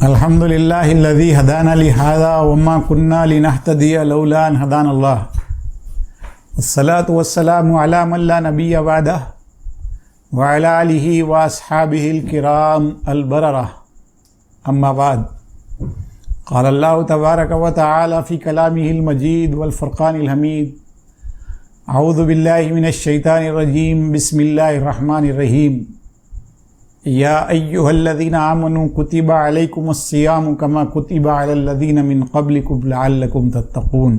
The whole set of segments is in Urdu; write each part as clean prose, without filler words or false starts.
الحمد للہ الذی ہدانا لہذا وما کنا لنہتدی لولا ان ہدانا اللہ والصلاة والسلام علی من لا نبی بعدہ وعلی آلہ واصحابہ الکرام البررہ اما بعد قال اللہ تبارک و تعالی فی کلامہ المجید والفرقان الحمید اعوذ باللہ من الشیطان الرجیم بسم اللہ الرحمن الرحیم یا ایہا الذین آمنوا کتب علیکم الصیام کما کتب علی الذین من قبلکم لعلکم تتقون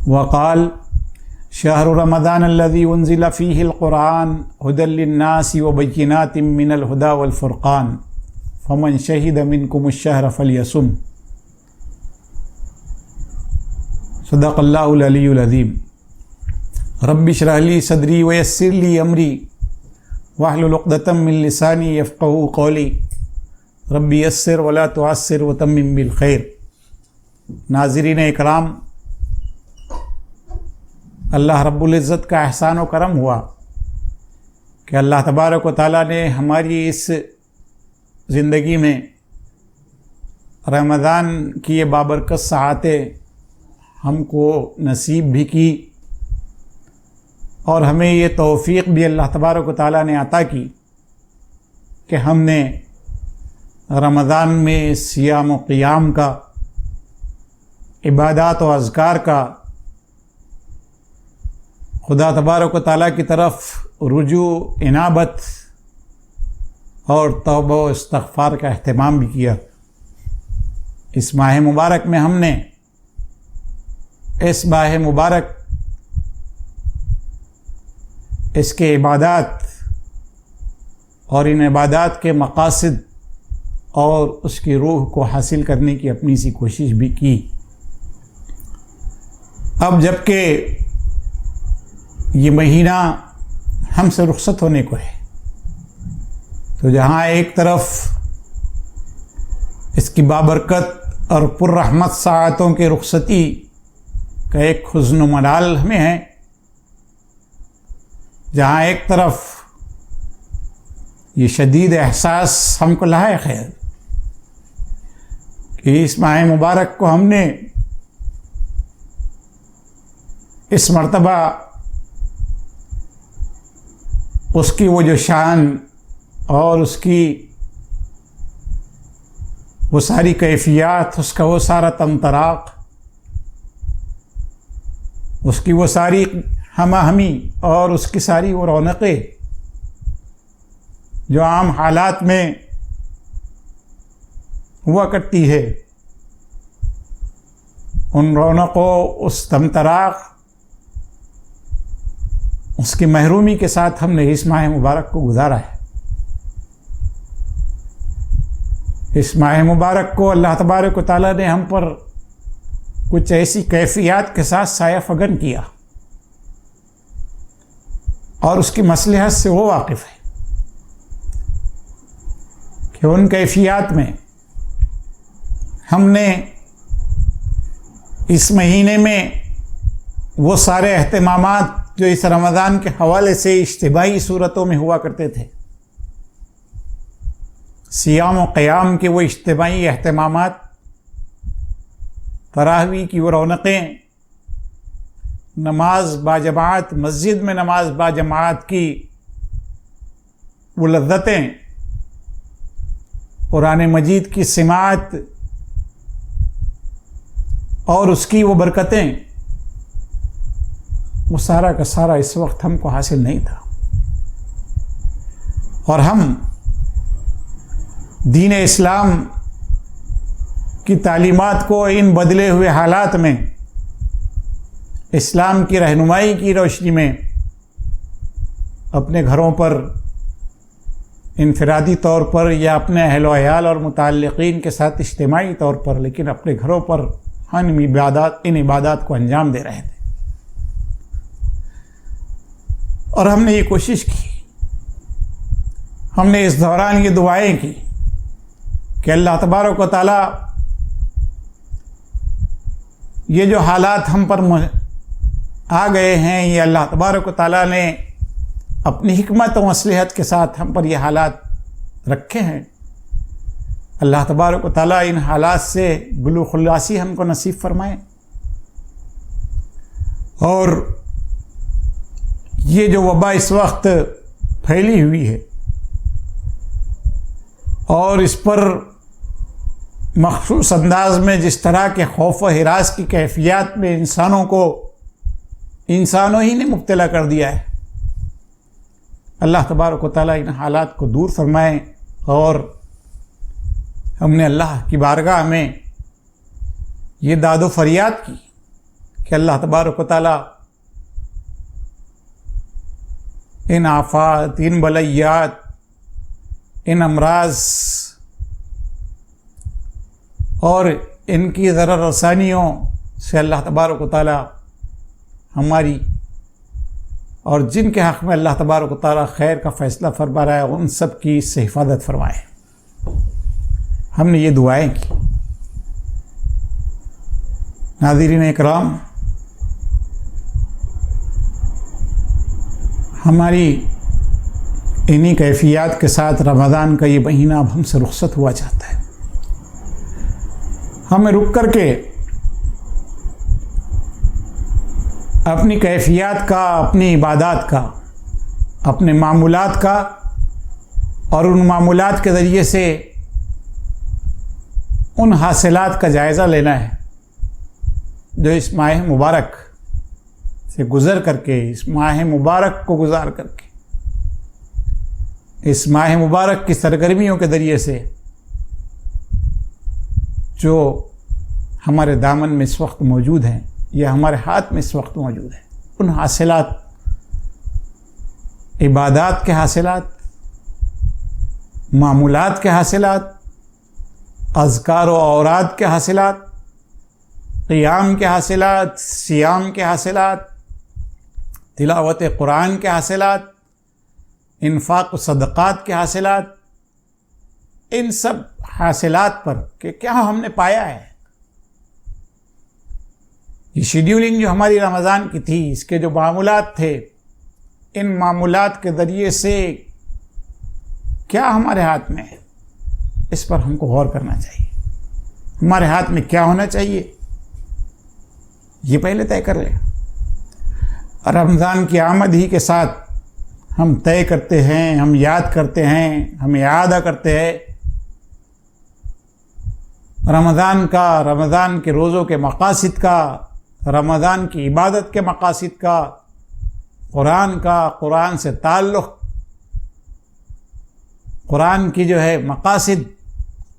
وقال شہر رمضان الذی انزل فیہ القرآن ھدی للناس وبینات من الھدی والفرقان فمن شہد منکم الشہر فلیصم صدق اللہ العلی العظیم رب اشرح لی صدری ویسر لی امری واحلل عقدۃ من لسانی یفقہوا قولی رب یسر ولا تعسر وتمم بالخیر۔ ناظرین اکرام، اللہ رب العزت کا احسان و کرم ہوا کہ اللہ تبارک و تعالیٰ نے ہماری اس زندگی میں رمضان کی یہ بابرکت ساعتیں ہم کو نصیب بھی کی اور ہمیں یہ توفیق بھی اللہ تبارک و تعالیٰ نے عطا کی کہ ہم نے رمضان میں صیام و قیام کا، عبادات و اذکار کا، خدا تبارک و تعالیٰ کی طرف رجوع، انابت اور توبہ و استغفار کا اہتمام بھی کیا۔ اس ماہ مبارک میں ہم نے اس ماہ مبارک اس کے عبادات اور ان عبادات کے مقاصد اور اس کی روح کو حاصل کرنے کی اپنی سی کوشش بھی کی۔ اب جب کہ یہ مہینہ ہم سے رخصت ہونے کو ہے تو جہاں ایک طرف اس کی بابرکت اور پررحمت ساعتوں کے رخصتی کا ایک حزن و ملال ہمیں ہے، جہاں ایک طرف یہ شدید احساس ہم کو لاحق ہے کہ اس ماہ مبارک کو ہم نے اس مرتبہ اس کی وہ جو شان اور اس کی وہ ساری کیفیات، اس کا وہ سارا تمطراق، اس کی وہ ساری ہمہ ہمی اور اس کی ساری وہ رونقیں جو عام حالات میں ہوا کرتی ہے، ان رونقوں، اس تمطراق، اس کی محرومی کے ساتھ ہم نے اس ماہ مبارک کو گزارا ہے۔ اس ماہ مبارک کو اللہ تبارک و تعالیٰ نے ہم پر کچھ ایسی کیفیات کے ساتھ سایہ فگن کیا اور اس کی مصلحت سے وہ واقف ہے کہ ان کیفیات میں ہم نے اس مہینے میں وہ سارے اہتمامات جو اس رمضان کے حوالے سے اجتماعی صورتوں میں ہوا کرتے تھے، صیام و قیام کے وہ اجتماعی اہتمامات، تراویح کی وہ رونقیں، نماز باجماعت، مسجد میں نماز باجماعت کی وہ لذتیں، قرآن مجید کی سماعت اور اس کی وہ برکتیں، وہ سارا کا سارا اس وقت ہم کو حاصل نہیں تھا، اور ہم دین اسلام کی تعلیمات کو ان بدلے ہوئے حالات میں اسلام کی رہنمائی کی روشنی میں اپنے گھروں پر انفرادی طور پر یا اپنے اہل و عیال اور متعلقین کے ساتھ اجتماعی طور پر، لیکن اپنے گھروں پر ہم ان عبادات کو انجام دے رہے تھے، اور ہم نے یہ کوشش کی، ہم نے اس دوران یہ دعائیں کی کہ اللہ تبارک و تعالیٰ یہ جو حالات ہم پر آ گئے ہیں، یہ اللہ تبارک و تعالیٰ نے اپنی حکمت و مصلحت کے ساتھ ہم پر یہ حالات رکھے ہیں، اللہ تبارک و تعالیٰ ان حالات سے گلو خلاصی ہم کو نصیب فرمائے، اور یہ جو وبا اس وقت پھیلی ہوئی ہے اور اس پر مخصوص انداز میں جس طرح کے خوف و ہراس کی کیفیات میں انسانوں ہی نے مبتلا کر دیا ہے، اللہ تبارک و تعالیٰ ان حالات کو دور فرمائے۔ اور ہم نے اللہ کی بارگاہ میں یہ داد و فریاد کی کہ اللہ تبارک و تعالیٰ ان آفات، ان بلیات، ان امراض اور ان کی ضرر رسانیوں سے اللہ تبارک و تعالیٰ ہماری اور جن کے حق میں اللہ تبارک و تعالیٰ خیر کا فیصلہ فرما رہا ہے ان سب کی اس سے حفاظت فرمائے۔ ہم نے یہ دعائیں کی۔ ناظرین اکرام، ہماری انہی کیفیات کے ساتھ رمضان کا یہ مہینہ اب ہم سے رخصت ہوا چاہتا ہے۔ ہمیں رک کر کے اپنی کیفیات کا، اپنی عبادات کا، اپنے معمولات کا اور ان معمولات کے ذریعے سے ان حاصلات کا جائزہ لینا ہے جو اس ماہ مبارک سے گزر کر کے، اس ماہ مبارک کو گزار کر کے، اس ماہ مبارک کی سرگرمیوں کے ذریعے سے جو ہمارے دامن میں اس وقت موجود ہیں یا ہمارے ہاتھ میں اس وقت موجود ہے، ان حاصلات، عبادات کے حاصلات، معمولات کے حاصلات، اذکار و اوراد کے حاصلات، قیام کے حاصلات، صیام کے حاصلات، تلاوت قرآن کے حاصلات، انفاق و صدقات کے حاصلات، ان سب حاصلات پر کہ کیا ہم نے پایا ہے۔ یہ شیڈیولنگ جو ہماری رمضان کی تھی، اس کے جو معمولات تھے، ان معمولات کے ذریعے سے کیا ہمارے ہاتھ میں ہے، اس پر ہم کو غور کرنا چاہیے۔ ہمارے ہاتھ میں کیا ہونا چاہیے یہ پہلے طے کر لیں۔ رمضان کی آمد ہی کے ساتھ ہم طے کرتے ہیں، ہم یاد کرتے ہیں، ہم اعادہ کرتے ہیں رمضان کا، رمضان کے روزوں کے مقاصد کا، رمضان کی عبادت کے مقاصد کا، قرآن کا، قرآن سے تعلق، قرآن کی جو ہے مقاصد،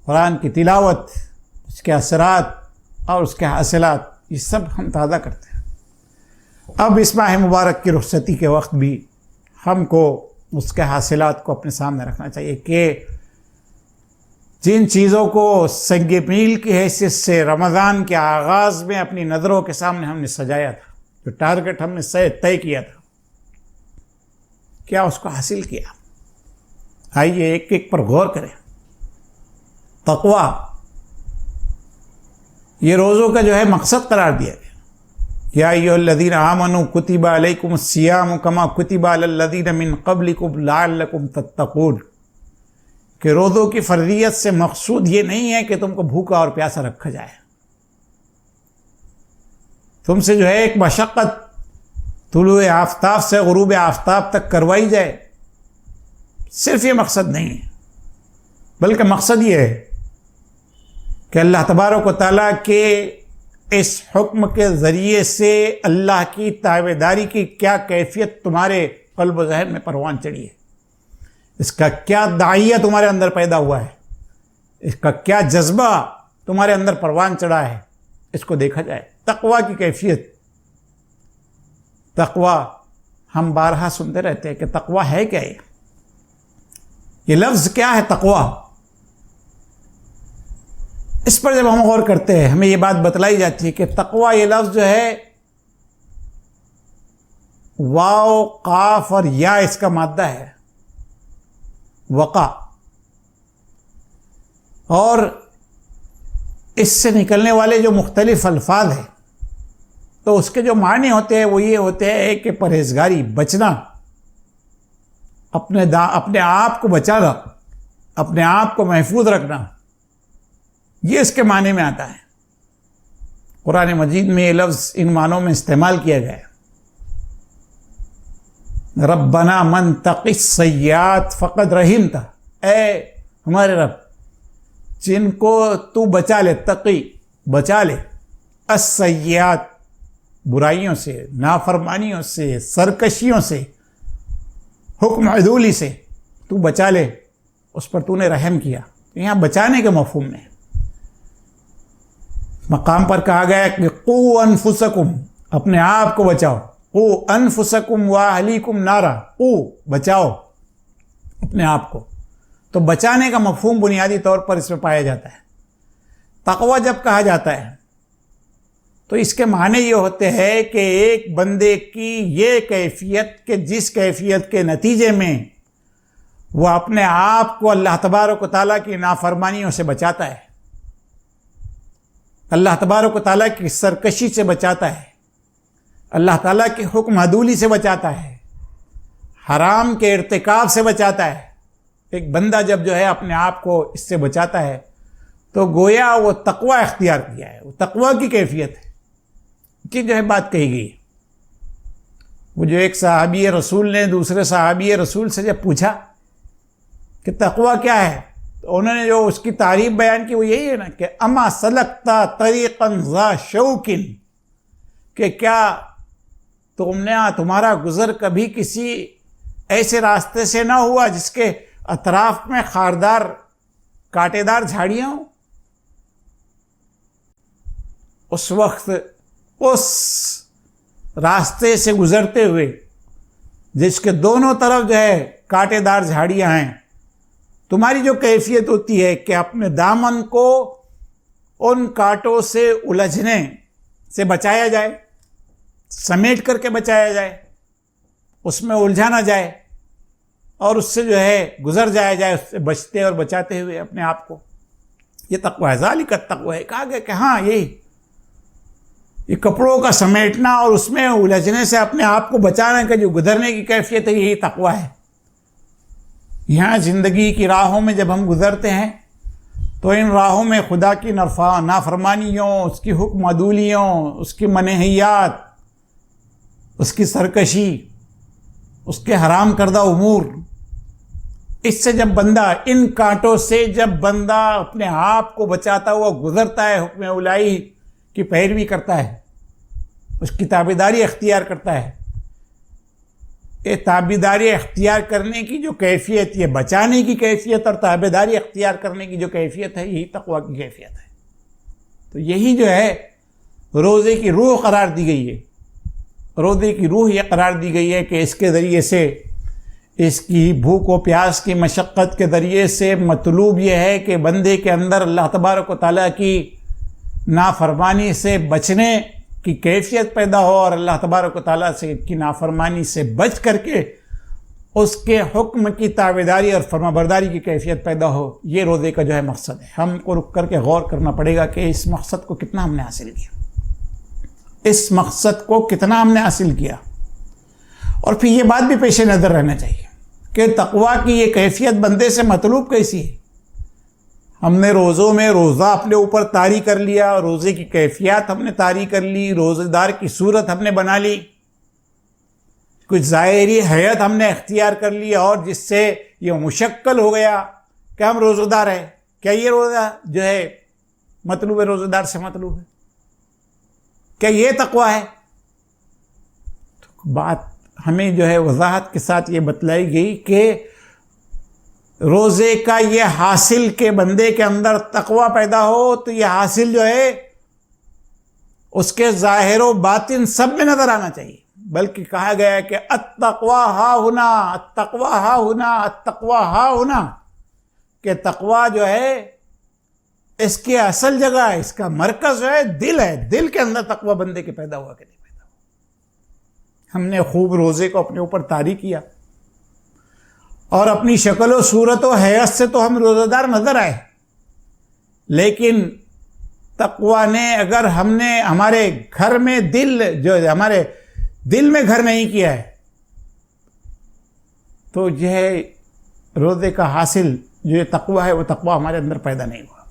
قرآن کی تلاوت، اس کے اثرات اور اس کے حاصلات، یہ سب ہم تازہ کرتے ہیں۔ اب اس ماہ مبارک کی رخصتی کے وقت بھی ہم کو اس کے حاصلات کو اپنے سامنے رکھنا چاہیے کہ جن چیزوں کو سنگ میل کی حیثیت سے رمضان کے آغاز میں اپنی نظروں کے سامنے ہم نے سجایا تھا، جو ٹارگٹ ہم نے طے کیا تھا، کیا اس کو حاصل کیا؟ آئیے ایک ایک پر غور کریں۔ تقویٰ یہ روزوں کا جو ہے مقصد قرار دیا گیا۔ یا ایھا الذین آمنوا کتب علیکم الصیام کما کتب علی الذین من قبلکم لعلکم تتقون، کہ روزوں کی فرضیت سے مقصود یہ نہیں ہے کہ تم کو بھوکا اور پیاسا رکھا جائے، تم سے جو ہے ایک مشقت طلوع آفتاب سے غروب آفتاب تک کروائی جائے، صرف یہ مقصد نہیں ہے، بلکہ مقصد یہ ہے کہ اللہ تبارک و تعالیٰ کے اس حکم کے ذریعے سے اللہ کی تابعداری کی کیا کیفیت تمہارے قلب و ذہن میں پروان چڑھی ہے، اس کا کیا داعیہ تمہارے اندر پیدا ہوا ہے، اس کا کیا جذبہ تمہارے اندر پروان چڑھا ہے، اس کو دیکھا جائے۔ تقویٰ کی کیفیت، تقویٰ ہم بارہا سنتے رہتے ہیں کہ تقویٰ ہے کیا، یہ لفظ کیا ہے تقویٰ؟ اس پر جب ہم غور کرتے ہیں ہمیں یہ بات بتلائی جاتی ہے کہ تقویٰ یہ لفظ جو ہے واو، قاف اور یا اس کا مادہ ہے، وقع، اور اس سے نکلنے والے جو مختلف الفاظ ہیں تو اس کے جو معنی ہوتے ہیں وہ یہ ہوتے ہیں کہ پرہیزگاری، بچنا، اپنے آپ کو بچانا، اپنے آپ کو محفوظ رکھنا، یہ اس کے معنی میں آتا ہے. قرآن مجید میں یہ لفظ ان معنوں میں استعمال کیا گیا ہے. ربنا من تقی السیئات فقد رحمتہ، اے ہمارے رب جن کو تو بچا لے، تقی بچا لے، السیئات برائیوں سے، نافرمانیوں سے، سرکشیوں سے، حکم عدولی سے تو بچا لے، اس پر تو نے رحم کیا. یہاں بچانے کے مفہوم میں مقام پر کہا گیا کہ قو انفسکم، اپنے آپ کو بچاؤ. قو انفسکم واہلیکم نارا، قو بچاؤ اپنے آپ کو. تو بچانے کا مفہوم بنیادی طور پر اس میں پایا جاتا ہے. تقوی جب کہا جاتا ہے تو اس کے معنی یہ ہوتے ہیں کہ ایک بندے کی یہ کیفیت کہ جس کیفیت کے نتیجے میں وہ اپنے آپ کو اللہ تبارک و تعالیٰ کی نافرمانیوں سے بچاتا ہے، اللہ تبارک و تعالیٰ کی سرکشی سے بچاتا ہے، اللہ تعالیٰ کی حکم عدولی سے بچاتا ہے، حرام کے ارتکاب سے بچاتا ہے. ایک بندہ جب جو ہے اپنے آپ کو اس سے بچاتا ہے تو گویا وہ تقوی اختیار کیا ہے. وہ تقوی کی کیفیت ہے کہ جو ہے بات کہی گئی. وہ جو ایک صحابی رسول نے دوسرے صحابی رسول سے جب پوچھا کہ تقوی کیا ہے، تو انہوں نے جو اس کی تعریف بیان کی وہ یہی ہے نا کہ اما سلکتا طریقا ذا شوکن، کہ کیا تمہارا گزر کبھی کسی ایسے راستے سے نہ ہوا جس کے اطراف میں خاردار کانٹے دار جھاڑیاں ہوں. اس وقت اس راستے سے گزرتے ہوئے جس کے دونوں طرف جو ہے کانٹے دار جھاڑیاں ہیں، تمہاری جو کیفیت ہوتی ہے کہ اپنے دامن کو ان کانٹوں سے الجھنے سے بچایا جائے، سمیٹ کر کے بچایا جائے، اس میں الجھا نہ جائے اور اس سے جو ہے گزر جایا جائے، اس سے بچتے اور بچاتے ہوئے اپنے آپ کو. یہ تقوی ہے، ذالک التقوی ہے. کہا گیا کہ ہاں یہ کپڑوں کا سمیٹنا اور اس میں الجھنے سے اپنے آپ کو بچانے کا جو گزرنے کی کیفیت ہے، یہی تقوی ہے. یہاں زندگی کی راہوں میں جب ہم گزرتے ہیں تو ان راہوں میں خدا کی نافرمانیوں، اس کی حکم عدولیوں، اس کی منہیات، اس کی سرکشی، اس کے حرام کردہ امور، اس سے جب بندہ ان کانٹوں سے جب بندہ اپنے آپ کو بچاتا ہوا گزرتا ہے، حکم الہی کی پیروی کرتا ہے، اس کی تابعداری اختیار کرتا ہے، یہ تابعداری اختیار کرنے کی جو کیفیت، یہ بچانے کی کیفیت اور تابعداری اختیار کرنے کی جو کیفیت ہے، یہی تقوی کی کیفیت ہے. تو یہی جو ہے روزے کی روح قرار دی گئی ہے. روزے کی روح یہ قرار دی گئی ہے کہ اس کے ذریعے سے، اس کی بھوک و پیاس کی مشقت کے ذریعے سے مطلوب یہ ہے کہ بندے کے اندر اللہ تبارک و تعالیٰ کی نافرمانی سے بچنے کی کیفیت پیدا ہو اور اللہ تبارک و تعالیٰ سے کی نافرمانی سے بچ کر کے اس کے حکم کی تابعداری اور فرمانبرداری کی کیفیت پیدا ہو. یہ روزے کا جو ہے مقصد ہے. ہم کو رک کر کے غور کرنا پڑے گا کہ اس مقصد کو کتنا ہم نے حاصل کیا، اس مقصد کو کتنا ہم نے حاصل کیا. اور پھر یہ بات بھی پیش نظر رہنا چاہیے کہ تقوی کی یہ کیفیت بندے سے مطلوب کیسی ہے. ہم نے روزوں میں روزہ اپنے اوپر طاری کر لیا، روزے کی کیفیت ہم نے طاری کر لی، روزے دار کی صورت ہم نے بنا لی، کچھ ظاہری حیت ہم نے اختیار کر لی، اور جس سے یہ مشکل ہو گیا کہ ہم روزہ دار ہیں. کیا یہ روزہ جو ہے مطلوب ہے، روزہ دار سے مطلوب ہے؟ کیا یہ تقوی ہے؟ تو بات ہمیں جو ہے وضاحت کے ساتھ یہ بتلائی گئی کہ روزے کا یہ حاصل کہ بندے کے اندر تقوی پیدا ہو، تو یہ حاصل جو ہے اس کے ظاہر و باطن سب میں نظر آنا چاہیے. بلکہ کہا گیا ہے کہ التقوی ہا ہنا، التقوی ہا ہنا، التقوی ہا ہنا، کہ تقوی جو ہے اس کی اصل جگہ ہے، اس کا مرکز جو ہے دل ہے. دل کے اندر تقوی بندے کے پیدا ہوا کہ نہیں پیدا ہوا. ہم نے خوب روزے کو اپنے اوپر طاری کیا اور اپنی شکل و صورت و حیث سے تو ہم روزہ دار نظر آئے، لیکن تقوی نے اگر ہم نے ہمارے گھر میں ہمارے دل میں گھر نہیں کیا ہے تو یہ روزے کا حاصل جو یہ تقوی ہے وہ تقوی ہمارے اندر پیدا نہیں ہوا.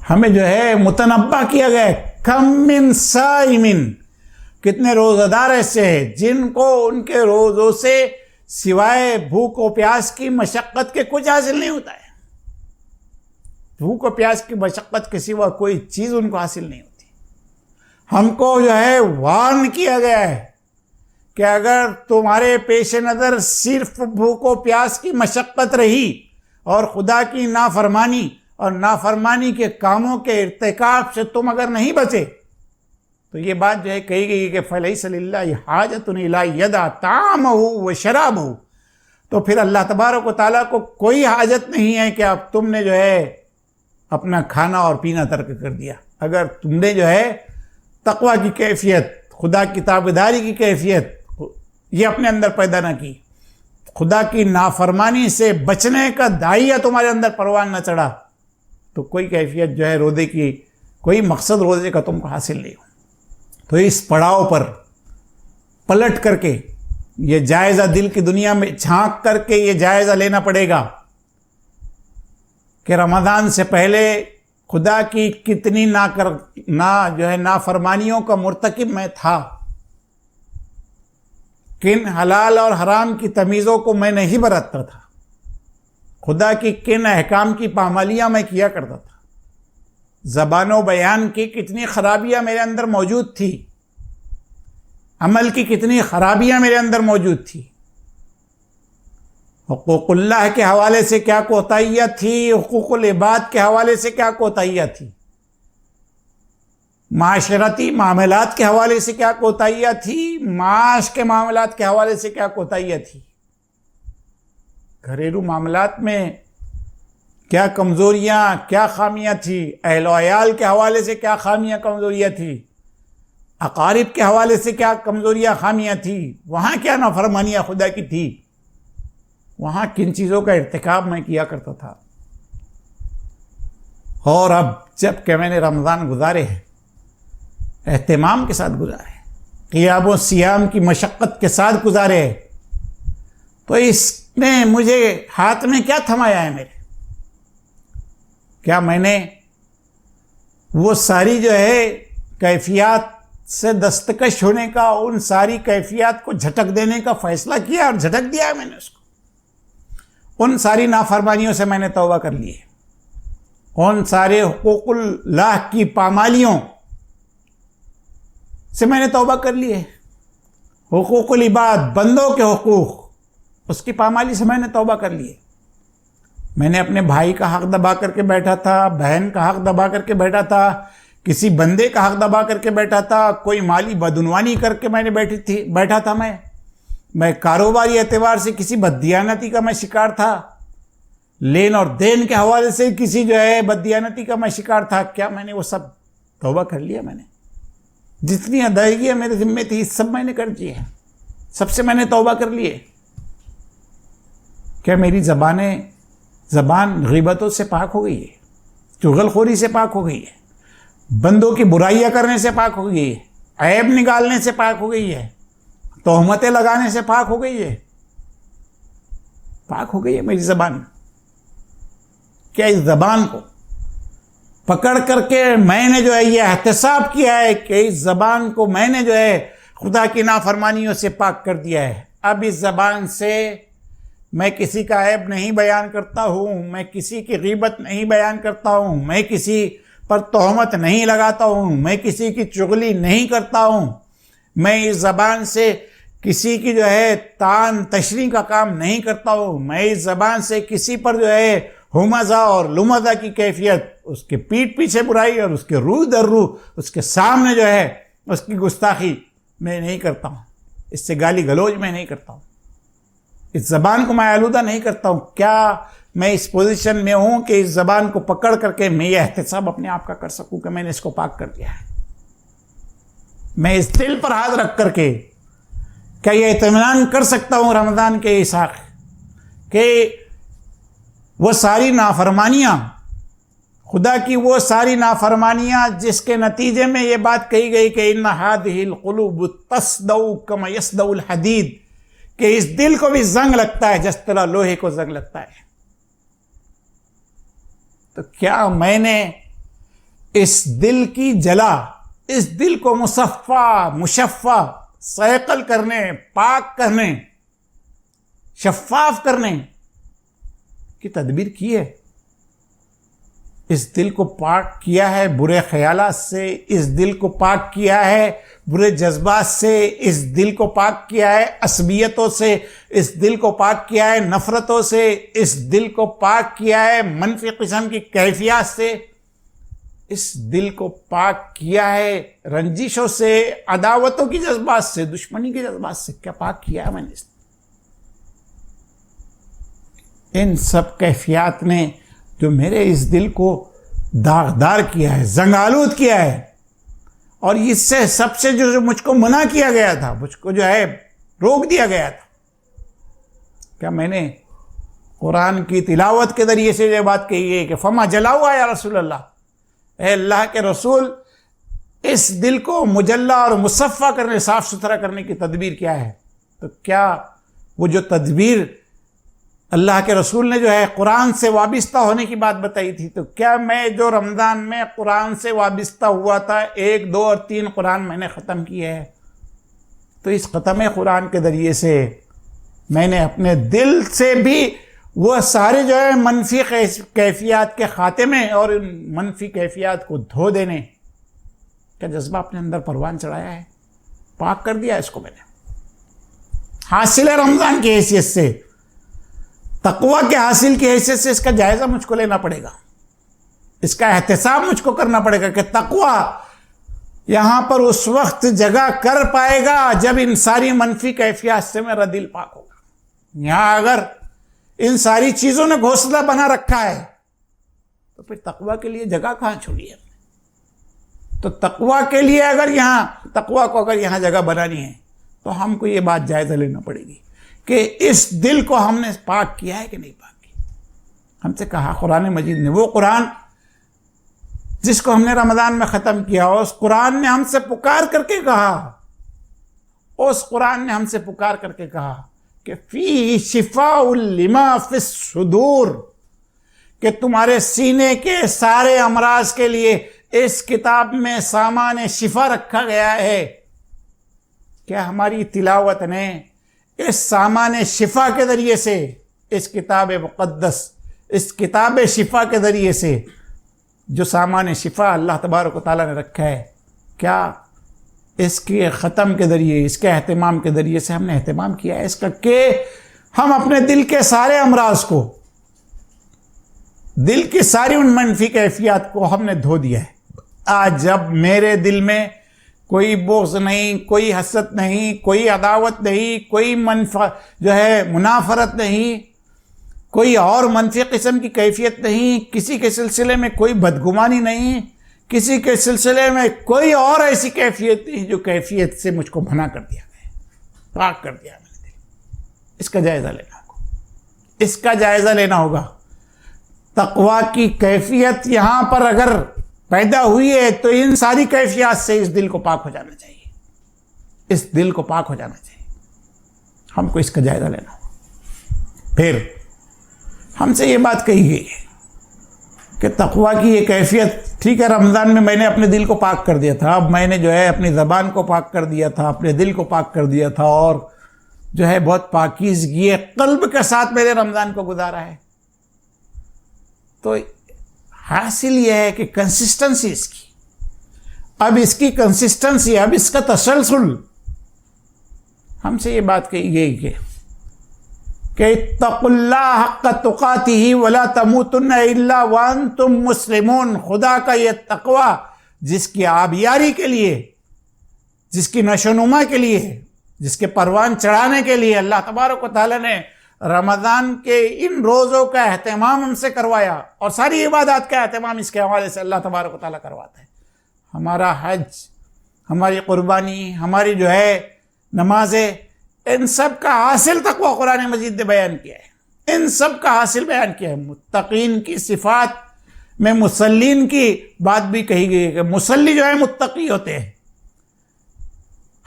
ہمیں جو ہے متنبع کیا گیا ہے، کم من صائمن، کتنے روزہ دار ایسے ہیں جن کو ان کے روزوں سے سوائے بھوک و پیاس کی مشقت کے کچھ حاصل نہیں ہوتا ہے. بھوک و پیاس کی مشقت کے سوا کوئی چیز ان کو حاصل نہیں ہوتی. ہم کو جو ہے وارن کیا گیا ہے کہ اگر تمہارے پیش نظر صرف بھوک و پیاس کی مشقت رہی اور خدا کی نافرمانی اور نافرمانی کے کاموں کے ارتکاب سے تم اگر نہیں بچے، تو یہ بات جو ہے کہی گئی کہ فَلَيْسَ لِلَّهِ حَاجَةٌ إِلَىٰ يَدَعَ طَعَامَهُ وَشَرَابَهُ، تو پھر اللہ تبارک و تعالیٰ کو کوئی حاجت نہیں ہے کہ اب تم نے جو ہے اپنا کھانا اور پینا ترک کر دیا. اگر تم نے جو ہے تقوی کی کیفیت، خدا کی تابعداری کی کیفیت یہ اپنے اندر پیدا نہ کی، خدا کی نافرمانی سے بچنے کا داعیہ تمہارے اندر پروان نہ چڑھا، تو کوئی کیفیت جو ہے روزے کی، کوئی مقصد روزے کا تم کو حاصل نہیں ہو. تو اس پڑاؤ پر پلٹ کر کے یہ جائزہ دل کی دنیا میں جھانک کر کے یہ جائزہ لینا پڑے گا کہ رمضان سے پہلے خدا کی کتنی نافرمانیوں کا مرتکب میں تھا، کن حلال اور حرام کی تمیزوں کو میں نہیں برتتا تھا، خدا کی کن احکام کی پامالیاں میں کیا کرتا تھا، زبان و بیان کی کتنی خرابیاں میرے اندر موجود تھی، عمل کی کتنی خرابیاں میرے اندر موجود تھی، حقوق اللہ کے حوالے سے کیا کوتاہیاں تھی، حقوق العباد کے حوالے سے کیا کوتاہیاں تھی، معاشرتی معاملات کے حوالے سے کیا کوتاہیاں تھی، معاش کے معاملات کے حوالے سے کیا کوتاہیاں تھی، گھریلو معاملات میں کیا کمزوریاں، کیا خامیاں تھی، اہل و عیال کے حوالے سے کیا خامیاں کمزوریاں تھی، اقارب کے حوالے سے کیا کمزوریاں خامیاں تھی، وہاں کیا نافرمانیاں خدا کی تھی، وہاں کن چیزوں کا ارتکاب میں کیا کرتا تھا. اور اب جب کہ میں نے رمضان گزارے ہیں، اہتمام کے ساتھ گزارے، قیام و سیام کی مشقت کے ساتھ گزارے، تو اس نے مجھے ہاتھ میں کیا تھمایا ہے میرے؟ کیا میں نے وہ ساری جو ہے کیفیات سے دستکش ہونے کا، ان ساری کیفیات کو جھٹک دینے کا فیصلہ کیا اور جھٹک دیا ہے میں نے اس کو؟ ان ساری نافرمانیوں سے میں نے توبہ کر لی ہے، ان سارے حقوق اللہ کی پامالیوں سے میں نے توبہ کر لی ہے، حقوق العباد، بندوں کے حقوق، اس کی پامالی سے میں نے توبہ کر لی ہے. میں نے اپنے بھائی کا حق دبا کر کے بیٹھا تھا، بہن کا حق دبا کر کے بیٹھا تھا، کسی بندے کا حق دبا کر کے بیٹھا تھا، کوئی مالی بدعنوانی کر کے میں نے بیٹھا تھا. میں کاروباری اعتبار سے کسی بددیانتی کا میں شکار تھا، لین اور دین کے حوالے سے کسی جو ہے بددیانتی کا میں شکار تھا. کیا میں نے وہ سب توبہ کر لیا؟ میں نے جتنی ادائیگیاں میرے ذمے تھی سب میں نے کر دی ہے، سب سے میں نے توبہ کر لی ہے. کیا میری زبان غیبتوں سے پاک ہو گئی ہے، چغل خوری سے پاک ہو گئی ہے، بندوں کی برائیاں کرنے سے پاک ہو گئی ہے، عیب نکالنے سے پاک ہو گئی ہے، تہمتیں لگانے سے پاک ہو گئی ہے؟ پاک ہو گئی ہے میری زبان. کیا اس زبان کو پکڑ کر کے میں نے جو ہے یہ احتساب کیا ہے کہ اس زبان کو میں نے جو ہے خدا کی نافرمانیوں سے پاک کر دیا ہے، اب اس زبان سے میں کسی کا عیب نہیں بیان کرتا ہوں، میں کسی کی غیبت نہیں بیان کرتا ہوں، میں کسی پر تہمت نہیں لگاتا ہوں، میں کسی کی چغلی نہیں کرتا ہوں، میں اس زبان سے کسی کی جو ہے تان تشریح کا کام نہیں کرتا ہوں، میں اس زبان سے کسی پر جو ہے ہمزہ اور لمزہ کی کیفیت، اس کے پیٹھ پیچھے برائی اور اس کے روح در روح اس کے سامنے جو ہے اس کی گستاخی میں نہیں کرتا ہوں، اس سے گالی گلوچ میں نہیں کرتا ہوں، اس زبان کو میں آلودہ نہیں کرتا ہوں. کیا میں اس پوزیشن میں ہوں کہ اس زبان کو پکڑ کر کے میں یہ احتساب اپنے آپ کا کر سکوں کہ میں نے اس کو پاک کر دیا ہے؟ میں اس دل پر ہاتھ رکھ کر کے کیا یہ اطمینان کر سکتا ہوں رمضان کے عیساق کہ وہ ساری نافرمانیاں، خدا کی وہ ساری نافرمانیاں جس کے نتیجے میں یہ بات کہی گئی کہ ان هذه القلوب تصدع كما يصدع الحديد، کہ اس دل کو بھی زنگ لگتا ہے جس طرح لوہے کو زنگ لگتا ہے. تو کیا میں نے اس دل کی جلا، اس دل کو مصفا مشفع صیقل کرنے، پاک کرنے، شفاف کرنے کی تدبیر کی ہے۔ اس دل کو پاک کیا ہے برے خیالات سے، اس دل کو پاک کیا ہے برے جذبات سے، اس دل کو پاک کیا ہے عصبیتوں سے، اس دل کو پاک کیا ہے نفرتوں سے، اس دل کو پاک کیا ہے منفی قسم کی کیفیات سے، اس دل کو پاک کیا ہے رنجشوں سے، عداوتوں کی جذبات سے، دشمنی کے جذبات سے۔ کیا پاک کیا ہے میں نے؟ ان سب کیفیات نے جو میرے اس دل کو داغدار کیا ہے، زنگالود کیا ہے، اور اس سے سب سے جو مجھ کو منع کیا گیا تھا، مجھ کو جو ہے روک دیا گیا تھا، کیا میں نے قرآن کی تلاوت کے ذریعے سے یہ بات کہی ہے کہ فما جلاؤ یا رسول اللہ، اے اللہ کے رسول، اس دل کو مجلا اور مصفا کرنے، صاف ستھرا کرنے کی تدبیر کیا ہے؟ تو کیا وہ جو تدبیر اللہ کے رسول نے جو ہے قرآن سے وابستہ ہونے کی بات بتائی تھی، تو کیا میں جو رمضان میں قرآن سے وابستہ ہوا تھا، 1، 2 اور 3 قرآن میں نے ختم کیے ہیں، تو اس ختم قرآن کے ذریعے سے میں نے اپنے دل سے بھی وہ سارے جو ہے منفی کیفیات کے خاتمے اور ان منفی کیفیات کو دھو دینے کا جذبہ اپنے اندر پروان چڑھایا ہے، پاک کر دیا اس کو میں نے۔ حاصل رمضان کی حیثیت سے، تقویٰ کے حاصل کی حیثیت سے اس کا جائزہ مجھ کو لینا پڑے گا، اس کا احتساب مجھ کو کرنا پڑے گا کہ تقویٰ یہاں پر اس وقت جگہ کر پائے گا جب ان ساری منفی کیفیات سے میرا دل پاک ہوگا۔ یہاں اگر ان ساری چیزوں نے گھونسلہ بنا رکھا ہے تو پھر تقویٰ کے لیے جگہ کہاں چھوڑی ہے؟ تو تقویٰ کے لیے اگر یہاں تقویٰ کو اگر یہاں جگہ بنانی ہے تو ہم کو یہ بات جائزہ لینا پڑے گی کہ اس دل کو ہم نے پاک کیا ہے کہ نہیں پاک کیا۔ ہم سے کہا قرآن مجید نے، وہ قرآن جس کو ہم نے رمضان میں ختم کیا، اس قرآن نے ہم سے پکار کر کے کہا، اس قرآن نے ہم سے پکار کر کے کہا کہ فیہ شفاء لما فی الصدور، کہ تمہارے سینے کے سارے امراض کے لیے اس کتاب میں سامان شفا رکھا گیا ہے۔ کیا ہماری تلاوت نے اس سامان شفا کے ذریعے سے، اس کتاب مقدس، اس کتاب شفا کے ذریعے سے جو سامان شفا اللہ تبارک و تعالیٰ نے رکھا ہے، کیا اس کے ختم کے ذریعے، اس کے اہتمام کے ذریعے سے ہم نے اہتمام کیا ہے اس کا کہ ہم اپنے دل کے سارے امراض کو، دل کی ساری ان منفی کیفیات کو ہم نے دھو دیا ہے۔ آج جب میرے دل میں کوئی بغض نہیں، کوئی حسد نہیں، کوئی عداوت نہیں، کوئی جو ہے منافرت نہیں، کوئی اور منفی قسم کی کیفیت نہیں، کسی کے سلسلے میں کوئی بدگمانی نہیں، کسی کے سلسلے میں کوئی اور ایسی کیفیت نہیں جو کیفیت سے مجھ کو منع کر دیا گیا، پاک کر دیا میں نے دل۔ اس کا جائزہ لینا ہوگا، اس کا جائزہ لینا ہوگا۔ تقویٰ کی کیفیت یہاں پر اگر پیدا ہوئی ہے تو ان ساری کیفیات سے اس دل کو پاک ہو جانا چاہیے، اس دل کو پاک ہو جانا چاہیے۔ ہم کو اس کا جائزہ لینا ہوگا۔ پھر ہم سے یہ بات کہی گئی ہے کہ تقویٰ کی یہ کیفیت، ٹھیک ہے رمضان میں میں نے اپنے دل کو پاک کر دیا تھا، اب میں نے جو ہے اپنی زبان کو پاک کر دیا تھا، اپنے دل کو پاک کر دیا تھا، اور جو ہے بہت پاکیزگی قلب کے ساتھ میرے رمضان کو گزارا ہے، تو حاصل یہ ہے کہ کنسسٹنسی اس کی، اب اس کی کنسسٹنسی، اب اس کا تسلسل، ہم سے یہ بات کہی گئی کہ اتقوا اللہ حق تقاتہ ولا تموتن الا وانتم مسلمون۔ خدا کا یہ تقوی جس کی آبیاری کے لیے، جس کی نشوونما کے لیے، جس کے پروان چڑھانے کے لیے اللہ تبارک و تعالیٰ نے رمضان کے ان روزوں کا اہتمام ہم سے کروایا، اور ساری عبادات کا اہتمام اس کے حوالے سے اللہ تبارک و تعالیٰ کرواتا ہے۔ ہمارا حج، ہماری قربانی، ہماری جو ہے نمازیں، ان سب کا حاصل تقویٰ قرآن مجید نے بیان کیا ہے، ان سب کا حاصل بیان کیا ہے۔ متقین کی صفات میں مصلین کی بات بھی کہی گئی ہے کہ مصلی جو ہے متقی ہوتے ہیں۔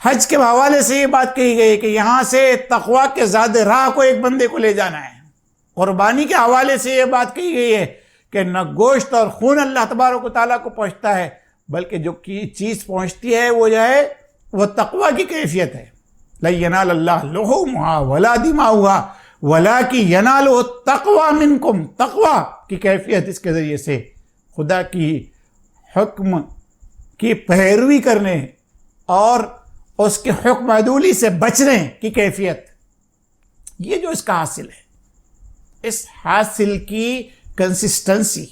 حج کے حوالے سے یہ بات کہی گئی کہ یہاں سے تقویٰ کے زیادہ راہ کو ایک بندے کو لے جانا ہے۔ قربانی کے حوالے سے یہ بات کہی گئی ہے کہ نہ گوشت اور خون اللہ تبارک و تعالیٰ کو پہنچتا ہے، بلکہ جو چیز پہنچتی ہے وہ جو ہے وہ تقوی کی کیفیت ہے۔ لَن يَنَالَ اللَّهَ لُحُومُهَا وَلَا دِمَاؤُهَا وَلَٰكِن يَنَالُهُ التَّقْوَىٰ مِنكُم، تقوی کی کیفیت اس کے ذریعے سے خدا کی حکم کی پیروی کرنے اور اس کے حکم عدولی سے بچنے کی کیفیت، یہ جو اس کا حاصل ہے، اس حاصل کی کنسسٹنسی،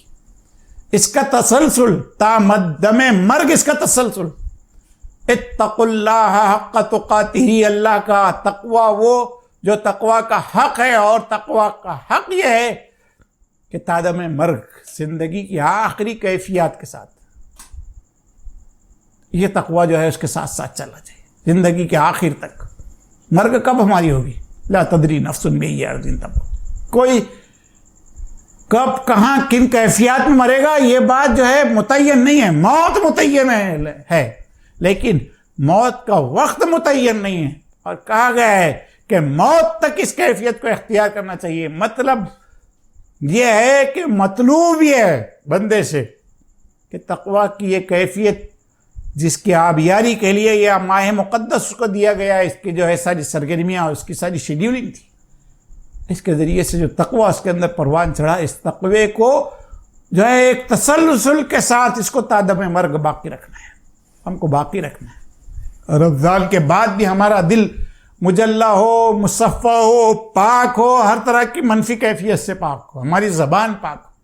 اس کا تسلسل تا مدم مرگ، اس کا تسلسل، اتقوا اللہ حق تقاتہ، اللہ کا تقوی وہ جو تقوی کا حق ہے، اور تقوی کا حق یہ ہے کہ تادم مرگ، زندگی کی آخری کیفیات کے ساتھ یہ تقوی جو ہے اس کے ساتھ ساتھ چلا جائے زندگی کے آخر تک۔ مرگ کب ہماری ہوگی؟ لا تدری نفس بأی ارض تموت، کوئی کب کہاں کن کیفیات میں مرے گا یہ بات جو ہے متعین نہیں ہے۔ موت متعین ہے لیکن موت کا وقت متعین نہیں ہے، اور کہا گیا ہے کہ موت تک اس کیفیت کو اختیار کرنا چاہیے۔ مطلب یہ ہے کہ مطلوب یہ ہے بندے سے کہ تقوی کی یہ کیفیت جس کی آبیاری کے لیے یہ ماہ مقدس کو دیا گیا ہے، اس کی جو ہے ساری سرگرمیاں اور اس کی ساری شیڈیولنگ تھی، اس کے ذریعے سے جو تقوی اس کے اندر پروان چڑھا، اس تقوی کو جو ہے ایک تسلسل کے ساتھ اس کو تادم مرگ باقی رکھنا ہے، ہم کو باقی رکھنا ہے۔ رمضان کے بعد بھی ہمارا دل مجلہ ہو، مصفہ ہو، پاک ہو، ہر طرح کی منفی کیفیت سے پاک ہو، ہماری زبان پاک ہو،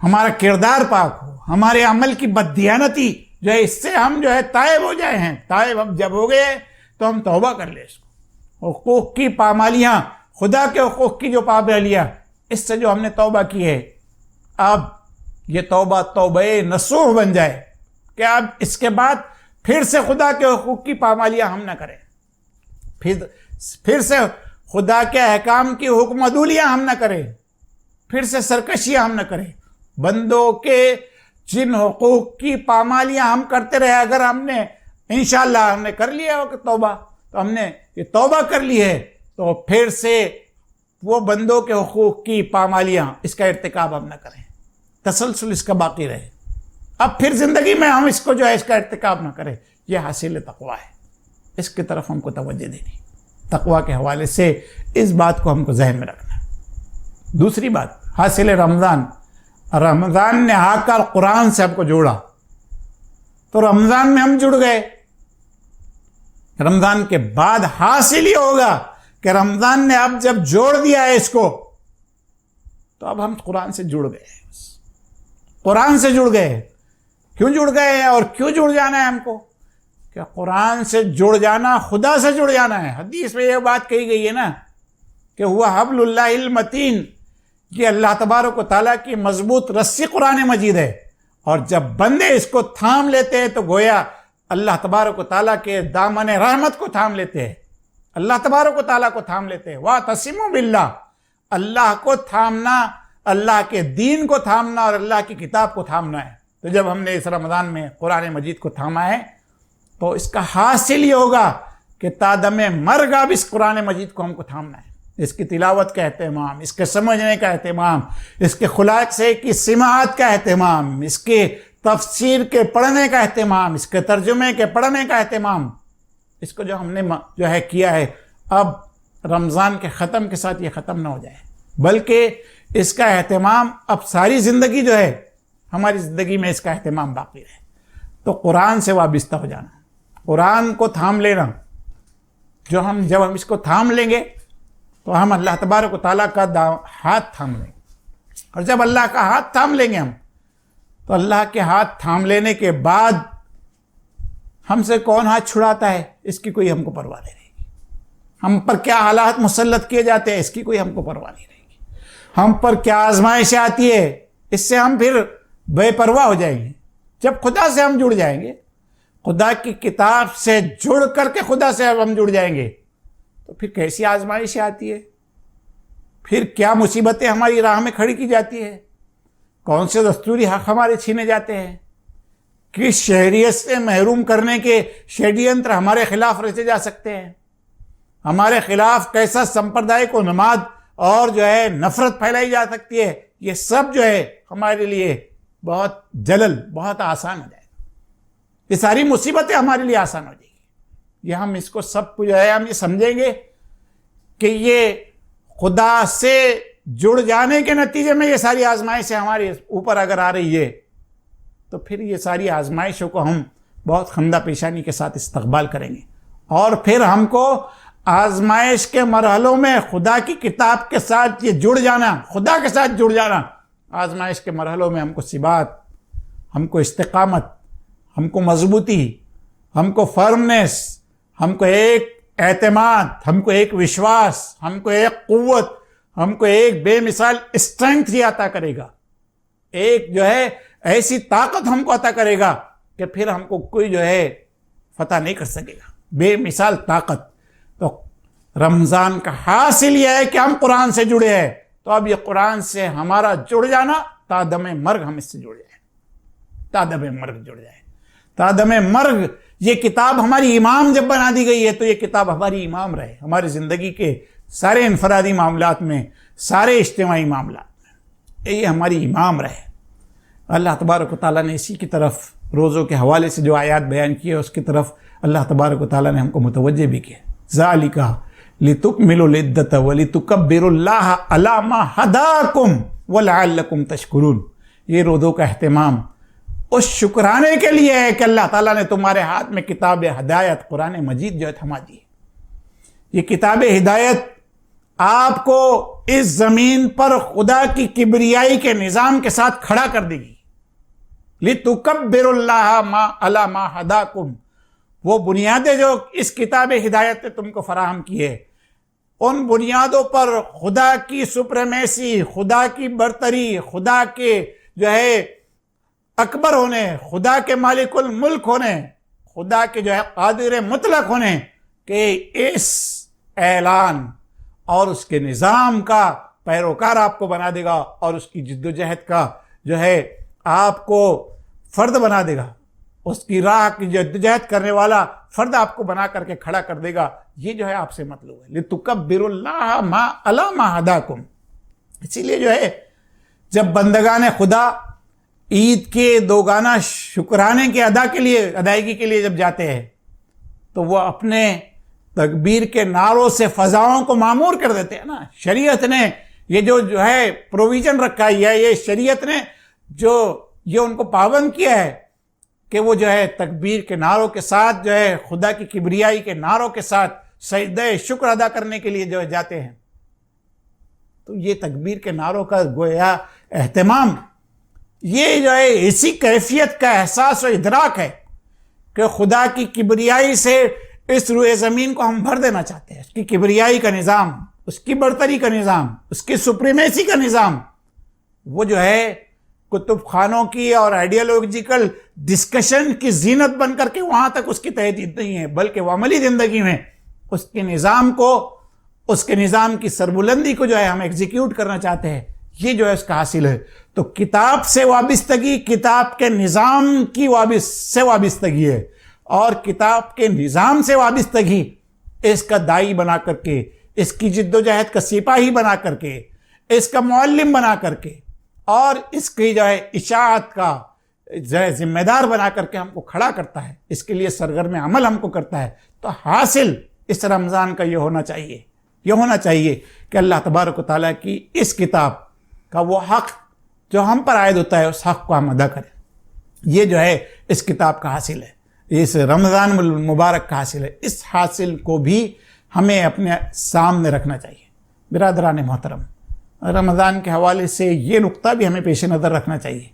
ہمارا کردار پاک ہو، ہمارے عمل کی بددیانتی جو ہے اس سے ہم جو ہے تائب ہو جائے ہیں۔ تائب ہم جب ہو گئے تو ہم توبہ کر لیں، اس کو حقوق کی پامالیاں، خدا کے حقوق کی جو پامالیاں، اس سے جو ہم نے توبہ کی ہے، اب یہ توبہ توبہ نصوح بن جائے کہ اب اس کے بعد پھر سے خدا کے حقوق کی پامالیاں ہم نہ کریں، پھر سے خدا کے احکام کی حکم عدولیاں ہم نہ کریں، پھر سے سرکشیاں ہم نہ کریں۔ بندوں کے جن حقوق کی پامالیاں ہم کرتے رہے، اگر ہم نے انشاءاللہ ہم نے کر لیا ہو کہ توبہ، تو ہم نے یہ توبہ کر لی ہے، تو پھر سے وہ بندوں کے حقوق کی پامالیاں اس کا ارتکاب ہم نہ کریں، تسلسل اس کا باقی رہے، اب پھر زندگی میں ہم اس کو جو ہے اس کا ارتکاب نہ کریں۔ یہ حاصل تقوی ہے، اس کی طرف ہم کو توجہ دینی، تقوی کے حوالے سے اس بات کو ہم کو ذہن میں رکھنا ہے۔ دوسری بات، حاصل رمضان، رمضان نے آ کر قرآن سے ہم کو جوڑا، تو رمضان میں ہم جڑ گئے۔ رمضان کے بعد حاصل یہ ہوگا کہ رمضان نے اب جب جوڑ دیا ہے اس کو، تو اب ہم قرآن سے جڑ گئے، قرآن سے جڑ گئے۔ کیوں جڑ گئے ہیں اور کیوں جڑ جانا ہے ہم کو؟ کہ قرآن سے جڑ جانا خدا سے جڑ جانا ہے۔ حدیث میں یہ بات کہی گئی ہے نا کہ ہوا حبل اللہ المتین، یہ اللہ تبارک و تعالیٰ کی مضبوط رسی قرآن مجید ہے، اور جب بندے اس کو تھام لیتے ہیں تو گویا اللہ تبارک و تعالیٰ کے دامن رحمت کو تھام لیتے ہیں، اللہ تبارک و تعالیٰ کو تھام لیتے ہیں۔ وَاعْتَصِمُوا بِاللَّهِ، اللہ کو تھامنا، اللہ کے دین کو تھامنا اور اللہ کی کتاب کو تھامنا ہے۔ تو جب ہم نے اس رمضان میں قرآن مجید کو تھاما ہے تو اس کا حاصل یہ ہوگا کہ تادم مرگ اب اس قرآن مجید کو ہم کو تھامنا ہے، اس کی تلاوت کا اہتمام، اس کے سمجھنے کا اہتمام، اس کے خلاصے کی سماعت کا اہتمام، اس کے تفسیر کے پڑھنے کا اہتمام، اس کے ترجمے کے پڑھنے کا اہتمام، اس کو جو ہم نے جو ہے کیا ہے، اب رمضان کے ختم کے ساتھ یہ ختم نہ ہو جائے، بلکہ اس کا اہتمام اب ساری زندگی جو ہے ہماری زندگی میں اس کا اہتمام باقی رہے۔ تو قرآن سے وابستہ ہو جانا، قرآن کو تھام لینا، جب ہم اس کو تھام لیں گے تو ہم اللہ تبارک و تعالیٰ کا ہاتھ تھام لیں گے، اور جب اللہ کا ہاتھ تھام لیں گے ہم، تو اللہ کے ہاتھ تھام لینے کے بعد ہم سے کون ہاتھ چھڑاتا ہے اس کی کوئی ہم کو پرواہ نہیں رہے گی، ہم پر کیا حالات مسلط کیے جاتے ہیں اس کی کوئی ہم کو پرواہ نہیں رہے گی، ہم پر کیا آزمائشیں آتی ہے اس سے ہم پھر بے پرواہ ہو جائیں گے۔ جب خدا سے ہم جڑ جائیں گے، خدا کی کتاب سے جڑ کر کے خدا سے اب ہم جڑ جائیں گے، تو پھر کیسی آزمائشیں آتی ہے، پھر کیا مصیبتیں ہماری راہ میں کھڑی کی جاتی ہے، کون سے دستوری حق ہمارے چھینے جاتے ہیں، کس شہریت سے محروم کرنے کے شیڈینتر ہمارے خلاف رچے جا سکتے ہیں، ہمارے خلاف کیسا سمپردائے کو نماد اور جو ہے نفرت پھیلائی جا سکتی ہے، یہ سب جو ہے ہمارے لیے بہت بہت آسان ہو جائے گا. یہ ساری مصیبتیں ہمارے لیے آسان ہو جائیں گی. یہ ہم اس کو سب کو جو ہے ہم یہ سمجھیں گے کہ یہ خدا سے جڑ جانے کے نتیجے میں یہ ساری آزمائشیں ہمارے اوپر اگر آ رہی ہے تو پھر یہ ساری آزمائشوں کو ہم بہت خندہ پیشانی کے ساتھ استقبال کریں گے. اور پھر ہم کو آزمائش کے مرحلوں میں خدا کی کتاب کے ساتھ یہ جڑ جانا، خدا کے ساتھ جڑ جانا، آزمائش کے مرحلوں میں ہم کو ثبات، ہم کو استقامت، ہم کو مضبوطی، ہم کو فرمنس، ہم کو ایک اعتماد، ہم کو ایک وشواس، ہم کو ایک قوت، ہم کو ایک بے مثال اسٹرینتھ ہی عطا کرے گا. ایک جو ہے ایسی طاقت ہم کو عطا کرے گا کہ پھر ہم کو کوئی جو ہے فتح نہیں کر سکے گا. بے مثال طاقت. تو رمضان کا حاصل یہ ہے کہ ہم قرآن سے جڑے ہیں. تو اب یہ قرآن سے ہمارا جڑ جانا تا دم مرگ ہم اس سے جڑ جائیں، تا دم مرگ جڑ جائے. تا دم مرگ یہ کتاب ہماری امام جب بنا دی گئی ہے تو یہ کتاب ہماری امام رہے ہماری زندگی کے سارے انفرادی معاملات میں، سارے اجتماعی معاملات میں، یہ ہماری امام رہے. اللہ تبارک و تعالیٰ نے اسی کی طرف روزوں کے حوالے سے جو آیات بیان کی ہے اس کی طرف اللہ تبارک و تعالیٰ نے ہم کو متوجہ بھی کیا. ذالک لتکملوا العدۃ ولتکبروا اللہ علی ما ہداکم ولعلکم تشکرون. یہ روزوں کا اہتمام اس شکرانے کے لیے ہے کہ اللہ تعالیٰ نے تمہارے ہاتھ میں کتاب ہدایت قرآن مجید جو ہے تھما دی. یہ کتاب ہدایت آپ کو اس زمین پر خدا کی کبریائی کے نظام کے ساتھ کھڑا کر دے گی. لِتُكَبِّرُ اللَّهَ مَا عَلَى مَا هَدَاكُمْ. وہ بنیادیں جو اس کتاب ہدایت نے تم کو فراہم کی ہے، ان بنیادوں پر خدا کی سپریمیسی، خدا کی برتری، خدا کے جو ہے اکبر ہونے، خدا کے مالک الملک ہونے، خدا کے جو ہے قادر مطلق ہونے کہ اس اعلان اور اس کے نظام کا پیروکار آپ کو بنا دے گا اور اس کی جد و جہد کا جو ہے آپ کو فرد بنا دے گا، اس کی راہ کی جد و جہد کرنے والا فرد آپ کو بنا کر کے کھڑا کر دے گا. یہ جو ہے آپ سے مطلوب ہے. لِتُكَبِّرُوا اللَّهَ مَا عَلَى مَا هَدَاكُمْ. اسی لیے جو ہے جب بندگان خدا عید کے دوگانہ شکرانے کے ادائیگی کے لیے جب جاتے ہیں تو وہ اپنے تکبیر کے نعروں سے فضاؤں کو معمور کر دیتے ہیں نا. شریعت نے یہ جو ہے پروویژن رکھا ہے، یہ شریعت نے جو یہ ان کو پابند کیا ہے کہ وہ جو ہے تکبیر کے نعروں کے ساتھ جو ہے خدا کی کبریائی کے نعروں کے ساتھ سجدہ شکر ادا کرنے کے لیے جو ہے جاتے ہیں. تو یہ تکبیر کے نعروں کا گویا اہتمام، یہ جو ہے اسی کیفیت کا احساس و ادراک ہے کہ خدا کی کبریائی سے اس روئے زمین کو ہم بھر دینا چاہتے ہیں. اس کی کبریائی کا نظام، اس کی برتری کا نظام، اس کی سپریمیسی کا نظام، وہ جو ہے کتب خانوں کی اور آئیڈیالوجیکل ڈسکشن کی زینت بن کر کے وہاں تک اس کی تحدید نہیں ہے، بلکہ وہ عملی زندگی میں اس کے نظام کو، اس کے نظام کی سربلندی کو جو ہے ہم ایگزیکیوٹ کرنا چاہتے ہیں. یہ جو ہے اس کا حاصل ہے. تو کتاب سے وابستگی کتاب کے نظام کی سے وابستگی ہے، اور کتاب کے نظام سے وابستگی اس کا دائی بنا کر کے، اس کی جد و جہد کا سپاہی بنا کر کے، اس کا معلم بنا کر کے، اور اس کی جو ہے اشاعت کا جو ہے ذمہ دار بنا کر کے ہم کو کھڑا کرتا ہے، اس کے لیے سرگرم عمل ہم کو کرتا ہے. تو حاصل اس رمضان کا یہ ہونا چاہیے کہ اللہ تبارک و تعالیٰ کی اس کتاب کا وہ حق جو ہم پر عائد ہوتا ہے اس حق کو ہم ادا کریں. یہ جو ہے اس کتاب کا حاصل ہے، اس رمضان المبارک کا حاصل ہے. اس حاصل کو بھی ہمیں اپنے سامنے رکھنا چاہیے. برادران محترم، رمضان کے حوالے سے یہ نقطہ بھی ہمیں پیش نظر رکھنا چاہیے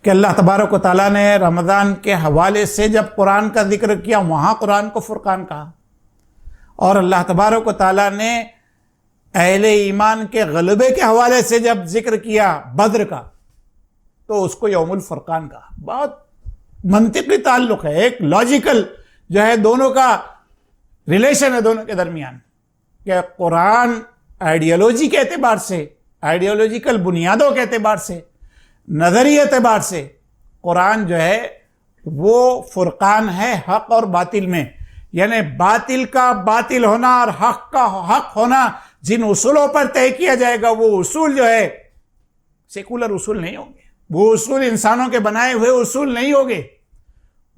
کہ اللہ تبارک و تعالیٰ نے رمضان کے حوالے سے جب قرآن کا ذکر کیا وہاں قرآن کو فرقان کہا، اور اللہ تبارک و تعالیٰ نے اہل ایمان کے غلبے کے حوالے سے جب ذکر کیا بدر کا تو اس کو یوم الفرقان کہا. بہت منطقی تعلق ہے، ایک لاجیکل جو ہے دونوں کا ریلیشن ہے دونوں کے درمیان، کہ قرآن آئیڈیالوجی کے اعتبار سے، آئیڈیالوجیکل بنیادوں کے اعتبار سے، نظری اعتبار سے قرآن جو ہے وہ فرقان ہے حق اور باطل میں. یعنی باطل کا باطل ہونا اور حق کا حق ہونا جن اصولوں پر طے کیا جائے گا وہ اصول جو ہے سیکولر اصول نہیں ہوں گے، وہ اصول انسانوں کے بنائے ہوئے اصول نہیں ہوں گے،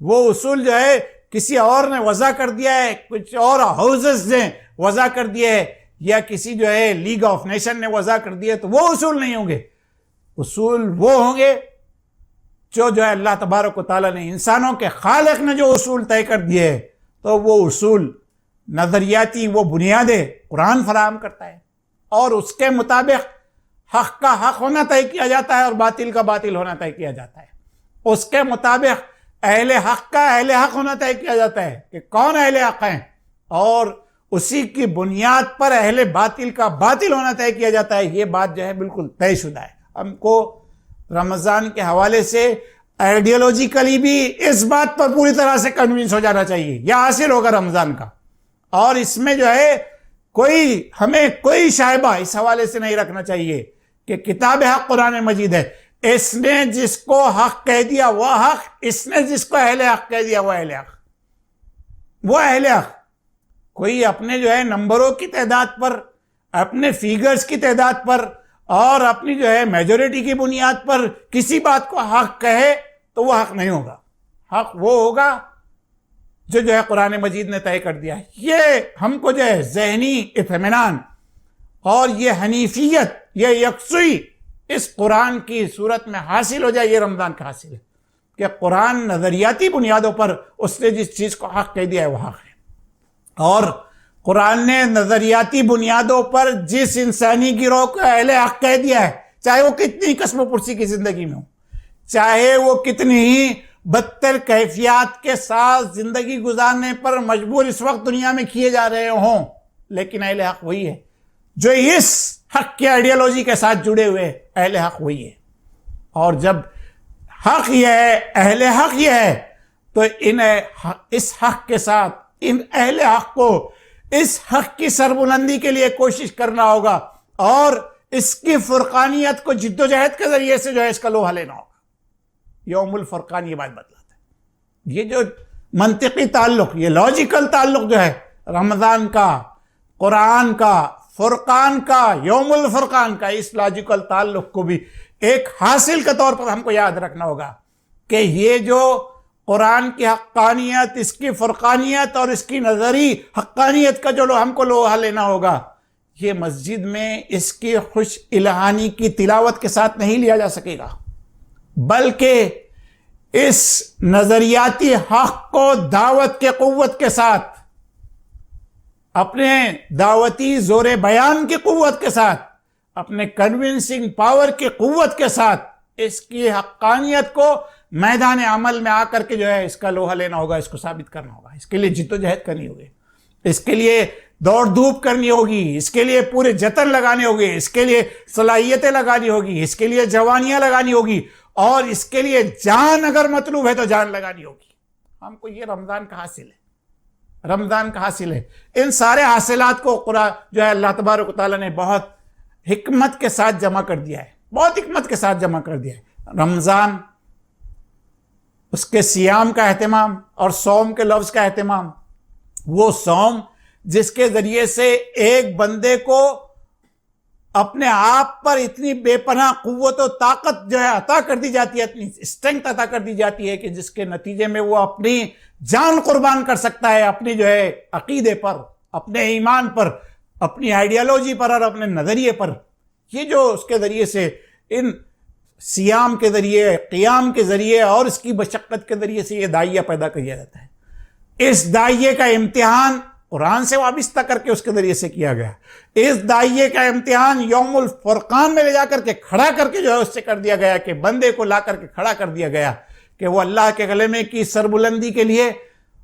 وہ اصول جو ہے کسی اور نے وضع کر دیا ہے، کچھ اور ہاؤسز نے وضع کر دیا ہے، یا کسی جو ہے لیگ آف نیشن نے وضع کر دیا ہے، تو وہ اصول نہیں ہوں گے۔ اصول وہ ہوں گے جو ہے اللہ تبارک و تعالیٰ نے، انسانوں کے خالق نے جو اصول طے کر دیے ہیں، تو وہ اصول نظریاتی وہ بنیادیں قرآن فراہم کرتا ہے، اور اس کے مطابق حق کا حق ہونا طے کیا جاتا ہے اور باطل کا باطل ہونا طے کیا جاتا ہے۔ اس کے مطابق اہل حق کا اہل حق ہونا طے کیا جاتا ہے کہ کون اہل حق ہیں، اور اسی کی بنیاد پر اہل باطل کا باطل ہونا طے کیا جاتا ہے۔ یہ بات جو ہے بالکل طے شدہ ہے۔ ہم کو رمضان کے حوالے سے آئیڈیالوجیکلی بھی اس بات پر پوری طرح سے کنونس ہو جانا چاہیے، یہ حاصل ہوگا رمضان کا، اور اس میں جو ہے ہمیں کوئی شائبہ اس حوالے سے نہیں رکھنا چاہیے کہ کتاب حق قرآن مجید ہے، اس نے جس کو حق کہہ دیا وہ حق، اس نے جس کو اہل حق کہہ دیا وہ اہل حق، وہ اہل حق۔ کوئی اپنے جو ہے نمبروں کی تعداد پر، اپنے فیگرز کی تعداد پر، اور اپنی جو ہے میجورٹی کی بنیاد پر کسی بات کو حق کہے تو وہ حق نہیں ہوگا۔ حق وہ ہوگا جو ہے قرآن مجید نے طے کر دیا ہے۔ یہ ہم کو جو ہے ذہنی اطمینان اور یہ حنیفیت، یہ یکسوئی اس قرآن کی صورت میں حاصل ہو جائے، یہ رمضان کا حاصل ہے کہ قرآن نظریاتی بنیادوں پر اس نے جس چیز کو حق کہہ دیا ہے وہ حق ہے، اور قرآن نے نظریاتی بنیادوں پر جس انسانی گروہ کو اہل حق کہہ دیا ہے، چاہے وہ کتنی قسم و پرسی کی زندگی میں ہو، چاہے وہ کتنی ہی بدتر کیفیات کے ساتھ زندگی گزارنے پر مجبور اس وقت دنیا میں کیے جا رہے ہوں، لیکن اہل حق وہی ہے جو اس حق کی آئیڈیالوجی کے ساتھ جڑے ہوئے، اہل حق وہی ہے۔ اور جب حق یہ ہے، اہل حق یہ ہے، تو اس حق کے ساتھ ان اہل حق کو اس حق کی سربلندی کے لیے کوشش کرنا ہوگا، اور اس کی فرقانیت کو جد و جہد کے ذریعے سے جو ہے اس کا لوہا لینا ہوگا۔ یوم الفرقان یہ بات بتلاتا ہے۔ یہ جو منطقی تعلق، یہ لاجیکل تعلق جو ہے رمضان کا، قرآن کا، فرقان کا، یوم الفرقان کا، اس لاجیکل تعلق کو بھی ایک حاصل کے طور پر ہم کو یاد رکھنا ہوگا کہ یہ جو قرآن کی حقانیت، اس کی فرقانیت اور اس کی نظری حقانیت کا جو ہم کو لوہا لینا ہوگا، یہ مسجد میں اس کی خوش الہانی کی تلاوت کے ساتھ نہیں لیا جا سکے گا، بلکہ اس نظریاتی حق کو دعوت کے قوت کے ساتھ، اپنے دعوتی زور بیان کی قوت کے ساتھ، اپنے کنونسنگ پاور کی قوت کے ساتھ اس کی حقانیت کو میدان عمل میں آ کر کے جو ہے اس کا لوہا لینا ہوگا، اس کو ثابت کرنا ہوگا، اس کے لیے جد و جہد کرنی ہوگی، اس کے لیے دوڑ دھوپ کرنی ہوگی، اس کے لیے پورے جتن لگانے ہوگی، اس کے لیے صلاحیتیں لگانی ہوگی، اس کے لیے جوانیاں لگانی ہوگی، اور اس کے لیے جان اگر مطلوب ہے تو جان لگانی ہوگی۔ ہم کو یہ رمضان کا حاصل ہے، رمضان کا حاصل ہے۔ ان سارے حاصلات کو قرآن جو ہے اللہ تبارک و تعالیٰ نے بہت حکمت کے ساتھ جمع کر دیا ہے، بہت حکمت کے ساتھ جمع کر دیا ہے۔ رمضان، اس کے سیام کا اہتمام اور صوم کے لفظ کا اہتمام، وہ صوم جس کے ذریعے سے ایک بندے کو اپنے آپ پر اتنی بے پناہ قوت و طاقت جو ہے عطا کر دی جاتی ہے، اتنی اسٹرینگتھ عطا کر دی جاتی ہے کہ جس کے نتیجے میں وہ اپنی جان قربان کر سکتا ہے اپنی جو ہے عقیدے پر، اپنے ایمان پر، اپنی آئیڈیالوجی پر اور اپنے نظریے پر۔ یہ جو اس کے ذریعے سے، ان سیام کے ذریعے، قیام کے ذریعے اور اس کی مشقت کے ذریعے سے یہ داعیہ پیدا کیا جاتا ہے۔ اس داعیے کا امتحان قرآن سے وابستہ کر کے اس کے ذریعے سے کیا گیا۔ اس داعیے کا امتحان یوم الفرقان میں لے جا کر کے کھڑا کر کے جو ہے اس سے کر دیا گیا کہ بندے کو لا کر کے کھڑا کر دیا گیا کہ وہ اللہ کے کلمے کی سربلندی کے لیے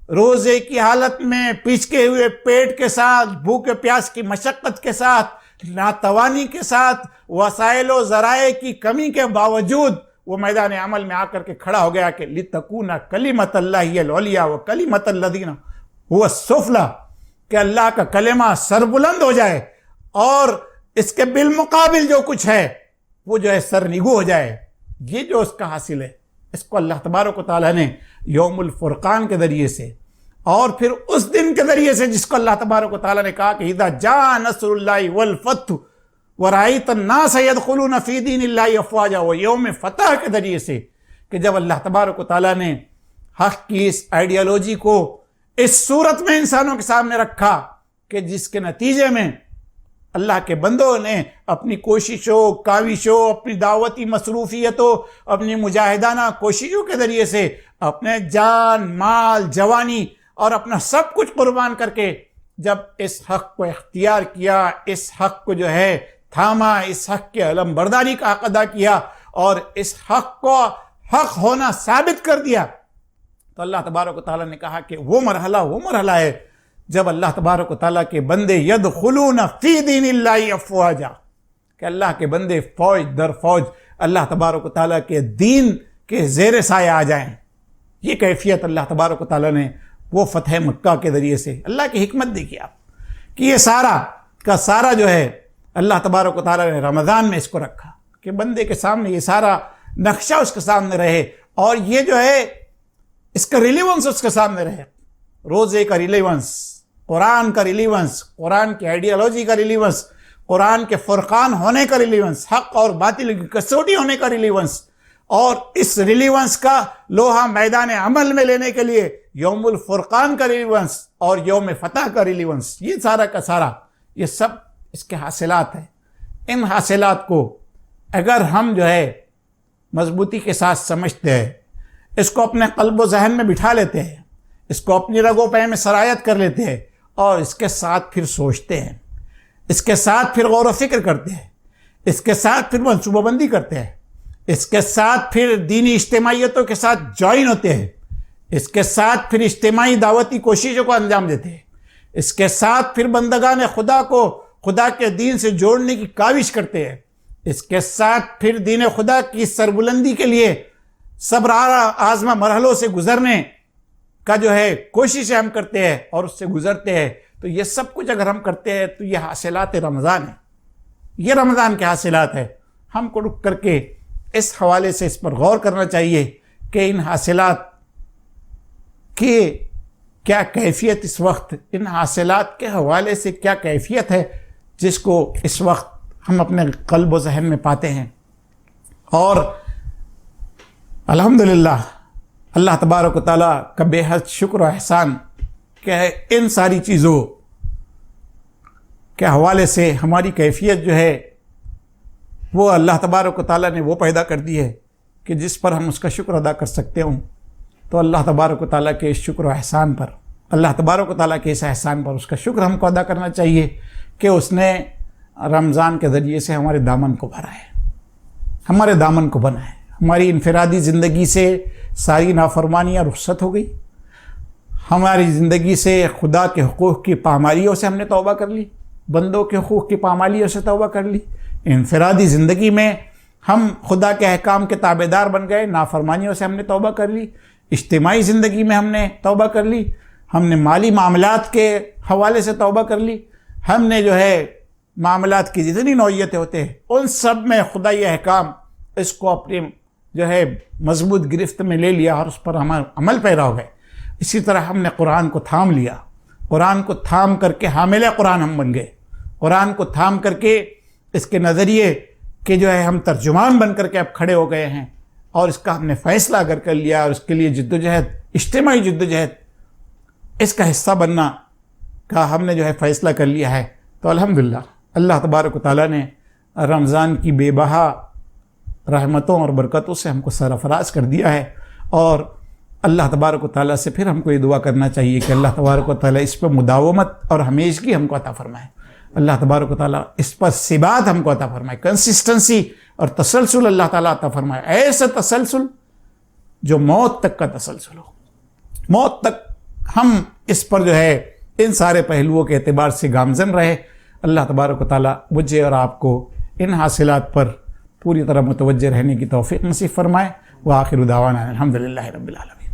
روزے کی حالت میں پیچکے ہوئے پیٹ کے ساتھ، بھوک پیاس کی مشقت کے ساتھ، ناتوانی کے ساتھ، وسائل و ذرائع کی کمی کے باوجود وہ میدان عمل میں آ کر کے کھڑا ہو گیا کہ لِتَكُونَ كَلِمَةَ اللَّهِ الْعُلْيَا وَكَلِمَةَ الَّذِينَ هُوَ السُّفْلَىٰ، کہ اللہ کا کلمہ سربلند ہو جائے اور اس کے بالمقابل جو کچھ ہے وہ جو ہے سرنگو ہو جائے۔ یہ جو اس کا حاصل ہے، اس کو اللہ تبارک و تعالیٰ نے یوم الفرقان کے ذریعے سے اور پھر اس دن کے ذریعے سے، جس کو اللہ تبارک و تعالیٰ نے کہا کہ اذا جاء نصر اللہ والفتح ورأیت الناس یدخلون فی دین اللہ افواجا، وہ یوم فتح کے ذریعے سے، کہ جب اللہ تبارک و تعالیٰ نے حق کی اس آئیڈیالوجی کو اس صورت میں انسانوں کے سامنے رکھا کہ جس کے نتیجے میں اللہ کے بندوں نے اپنی کوششوں، کاوشوں، اپنی دعوتی مصروفیتوں، اپنی مجاہدانہ کوششوں کے ذریعے سے اپنے جان، مال، جوانی اور اپنا سب کچھ قربان کر کے جب اس حق کو اختیار کیا، اس حق کو جو ہے تھاما، اس حق کے علم برداری کا حق ادا کیا اور اس حق کو حق ہونا ثابت کر دیا، تو اللہ تبارک و تعالیٰ نے کہا کہ وہ مرحلہ ہے جب اللہ تبارک و تعالیٰ کے بندے یدخلون فی دین اللہ افواجا، کہ اللہ کے بندے فوج در فوج اللہ تبارک و تعالیٰ کے دین کے زیر سایہ آ جائیں۔ یہ کیفیت اللہ تبارک و تعالیٰ نے وہ فتح مکہ کے ذریعے سے، اللہ کی حکمت دیکھیے آپ کہ یہ سارا کا سارا جو ہے اللہ تبارک و تعالیٰ نے رمضان میں اس کو رکھا کہ بندے کے سامنے یہ سارا نقشہ اس کے سامنے رہے، اور یہ جو ہے اس کا ریلیونس اس کے سامنے رہے، روزے کا ریلیونس، قرآن کا ریلیونس، قرآن کی آئیڈیالوجی کا ریلیونس، قرآن کے فرقان ہونے کا ریلیونس، حق اور باطل کی کسوٹی ہونے کا ریلیونس، اور اس ریلیونس کا لوہا میدان عمل میں لینے کے لیے یوم الفرقان کا ریلیونس اور یوم فتح کا ریلیونس، یہ سارا کا سارا یہ سب اس کے حاصلات ہیں۔ ان حاصلات کو اگر ہم جو ہے مضبوطی کے ساتھ سمجھتے ہیں، اس کو اپنے قلب و ذہن میں بٹھا لیتے ہیں، اس کو اپنی رگ و پے میں سرایت کر لیتے ہیں، اور اس کے ساتھ پھر سوچتے ہیں، اس کے ساتھ پھر غور و فکر کرتے ہیں، اس کے ساتھ پھر منصوبہ بندی کرتے ہیں، اس کے ساتھ پھر دینی اجتماعیتوں کے ساتھ جوائن ہوتے ہیں، اس کے ساتھ پھر اجتماعی دعوتی کوششوں کو انجام دیتے ہیں، اس کے ساتھ پھر بندگان خدا کو خدا کے دین سے جوڑنے کی کاوش کرتے ہیں، اس کے ساتھ پھر دین خدا کی سربلندی کے لیے صبر آزما مرحلوں سے گزرنے کا جو ہے کوششیں ہم کرتے ہیں اور اس سے گزرتے ہیں۔ تو یہ سب کچھ اگر ہم کرتے ہیں تو یہ حاصلات رمضان ہیں، یہ رمضان کے حاصلات ہیں۔ ہم کو رک کر کے اس حوالے سے اس پر غور کرنا چاہیے کہ ان حاصلات کی کیا کیفیت اس وقت، ان حاصلات کے حوالے سے کیا کیفیت ہے جس کو اس وقت ہم اپنے قلب و ذہن میں پاتے ہیں۔ اور الحمدللہ اللہ تبارک و تعالیٰ کا بے حد شکر و احسان کہ ان ساری چیزوں کے حوالے سے ہماری کیفیت جو ہے وہ اللہ تبارک و تعالیٰ نے وہ پیدا کر دی ہے کہ جس پر ہم اس کا شکر ادا کر سکتے ہوں۔ تو اللہ تبارک و تعالیٰ کے اس شکر و احسان پر، اللہ تبارک و تعالیٰ کے اس احسان پر اس کا شکر ہم کو ادا کرنا چاہیے کہ اس نے رمضان کے ذریعے سے ہمارے دامن کو بھرا ہے، ہمارے دامن کو بنا ہے، ہماری انفرادی زندگی سے ساری نافرمانیاں رخصت ہو گئی، ہماری زندگی سے خدا کے حقوق کی پامالیوں سے ہم نے توبہ کر لی، بندوں کے حقوق کی پامالیوں سے توبہ کر لی، انفرادی زندگی میں ہم خدا کے احکام کے تابعدار بن گئے، نافرمانیوں سے ہم نے توبہ کر لی، اجتماعی زندگی میں ہم نے توبہ کر لی، ہم نے مالی معاملات کے حوالے سے توبہ کر لی، ہم نے جو ہے معاملات کی جتنی نوعیتیں ہوتے ہیں ان سب میں خدائی احکام اس کو اپنی جو ہے مضبوط گرفت میں لے لیا اور اس پر ہم عمل پیرا ہو گئے۔ اسی طرح ہم نے قرآن کو تھام لیا، قرآن کو تھام کر کے حامل قرآن ہم بن گئے، قرآن کو تھام کر کے اس کے نظریے کہ جو ہے ہم ترجمان بن کر کے اب کھڑے ہو گئے ہیں، اور اس کا ہم نے فیصلہ کر لیا، اور اس کے لیے جد و جہد، اجتماعی جد و جہد، اس کا حصہ بننا کا ہم نے جو ہے فیصلہ کر لیا ہے۔ تو الحمدللہ اللہ تبارک و تعالیٰ نے رمضان کی بے بہا رحمتوں اور برکتوں سے ہم کو سرفراز کر دیا ہے، اور اللہ تبارک و تعالیٰ سے پھر ہم کو یہ دعا کرنا چاہیے کہ اللہ تبارک و تعالیٰ اس پر مداومت اور ہمیشگی ہم کو عطا فرمائے، اللہ تبارک و تعالیٰ اس پر ثبات ہم کو عطا فرمائے، کنسسٹنسی اور تسلسل اللہ تعالیٰ عطا فرمائے، ایسا تسلسل جو موت تک کا تسلسل ہو، موت تک ہم اس پر جو ہے ان سارے پہلوؤں کے اعتبار سے گامزن رہے۔ اللہ تبارک و تعالیٰ مجھے اور آپ کو ان حاصلات پر پوری طرح متوجہ رہنے کی توفیق نصیب فرمائے۔ وآخر دعوانا الحمدللہ رب العالمین۔